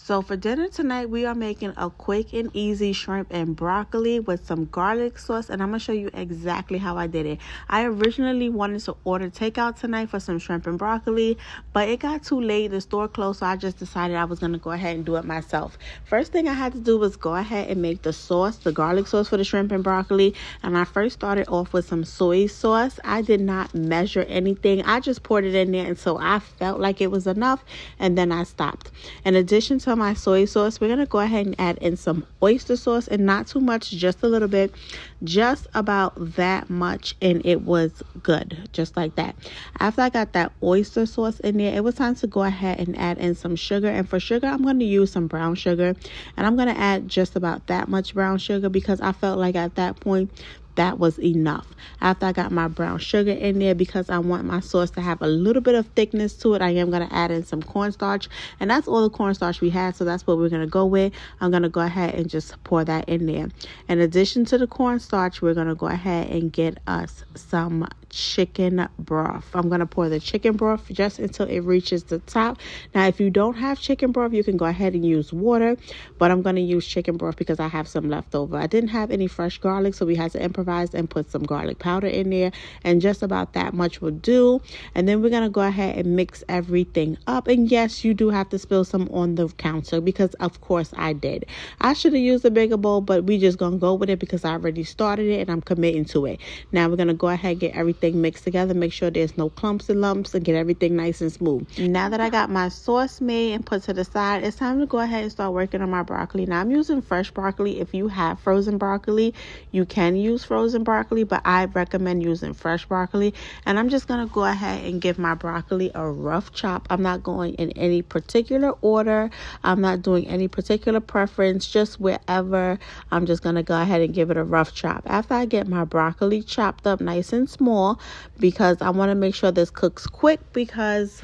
So for dinner tonight, we are making a quick and easy shrimp and broccoli with some garlic sauce, and I'm going to show you exactly how I did it. I originally wanted to order takeout tonight for some shrimp and broccoli, but it got too late. The store closed, so I just decided I was going to go ahead and do it myself. First thing I had to do was go ahead and make the sauce, the garlic sauce for the shrimp and broccoli, and I first started off with some soy sauce. I did not measure anything. I just poured it in there until I felt like it was enough, and then I stopped. In addition to my soy sauce, we're going to go ahead and add in some oyster sauce, and not too much, just a little bit, just about that much, and it was good, just like that. After I got that oyster sauce in there, it was time to go ahead and add in some sugar. And for sugar, I'm going to use some brown sugar, and I'm going to add just about that much brown sugar because I felt like at that point that was enough. After I got my brown sugar in there, because I want my sauce to have a little bit of thickness to it, I am going to add in some cornstarch, and that's all the cornstarch we had, so that's what we're going to go with. I'm going to go ahead and just pour that in there. In addition to the cornstarch, we're going to go ahead and get us some chicken broth. I'm going to pour the chicken broth just until it reaches the top. Now, if you don't have chicken broth, you can go ahead and use water, but I'm going to use chicken broth because I have some left over. I didn't have any fresh garlic, so we had to improvise and put some garlic powder in there, and just about that much will do. And then we're going to go ahead and mix everything up. And yes, you do have to spill some on the counter because of course I did. I should have used a bigger bowl, but we just going to go with it because I already started it and I'm committing to it. Now we're going to go ahead and get everything mixed together, make sure there's no clumps and lumps, and get everything nice and smooth. Now that I got my sauce made and put to the side, it's time to go ahead and start working on my broccoli. Now I'm using fresh broccoli. If you have frozen broccoli, you can use frozen broccoli, but I recommend using fresh broccoli. And I'm just going to go ahead and give my broccoli a rough chop. I'm not going in any particular order. I'm not doing any particular preference, just wherever. I'm just going to go ahead and give it a rough chop. After I get my broccoli chopped up nice and small, because I want to make sure this cooks quick, because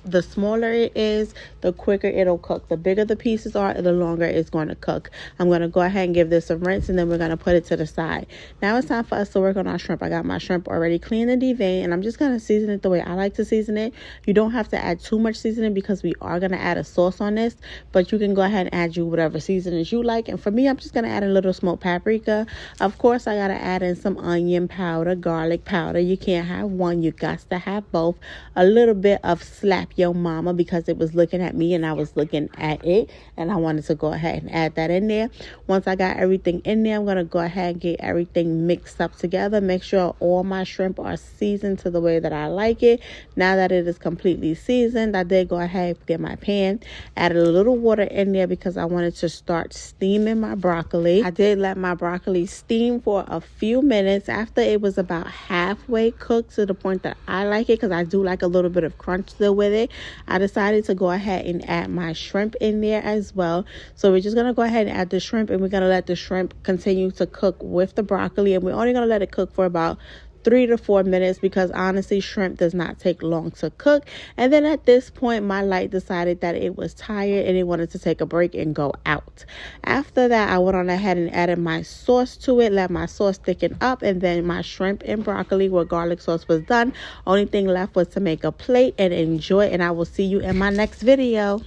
the smaller it is, the quicker it'll cook. The bigger the pieces are, the longer it's going to cook. I'm going to go ahead and give this a rinse, and then we're going to put it to the side. Now it's time for us to work on our shrimp. I got my shrimp already cleaned and deveined, and I'm just going to season it the way I like to season it. You don't have to add too much seasoning because we are going to add a sauce on this, but you can go ahead and add you whatever seasonings you like. And for me, I'm just going to add a little smoked paprika. Of course, I got to add in some onion powder, garlic powder. You can't have one, you got to have both. A little bit of slap your mama, because it was looking at me and I was looking at it, and I wanted to go ahead and add that in there. Once I got everything in there, I'm going to go ahead and get everything mixed up together. Make sure all my shrimp are seasoned to the way that I like it. Now that it is completely seasoned, I did go ahead and get my pan, added a little water in there because I wanted to start steaming my broccoli. I did let my broccoli steam for a few minutes. After it was about halfway cooked, to the point that I like it, because I do like a little bit of crunch still with it, I decided to go ahead and add my shrimp in there as well. So we're just going to go ahead and add the shrimp, and we're going to let the shrimp continue to cook with the broccoli, and we're only going to let it cook for about 3 to 4 minutes, because honestly, shrimp does not take long to cook. And then at this point, my light decided that it was tired and it wanted to take a break and go out. After that, I went on ahead and added my sauce to it, let my sauce thicken up, and then my shrimp and broccoli with garlic sauce was done. Only thing left was to make a plate and enjoy, and I will see you in my next video.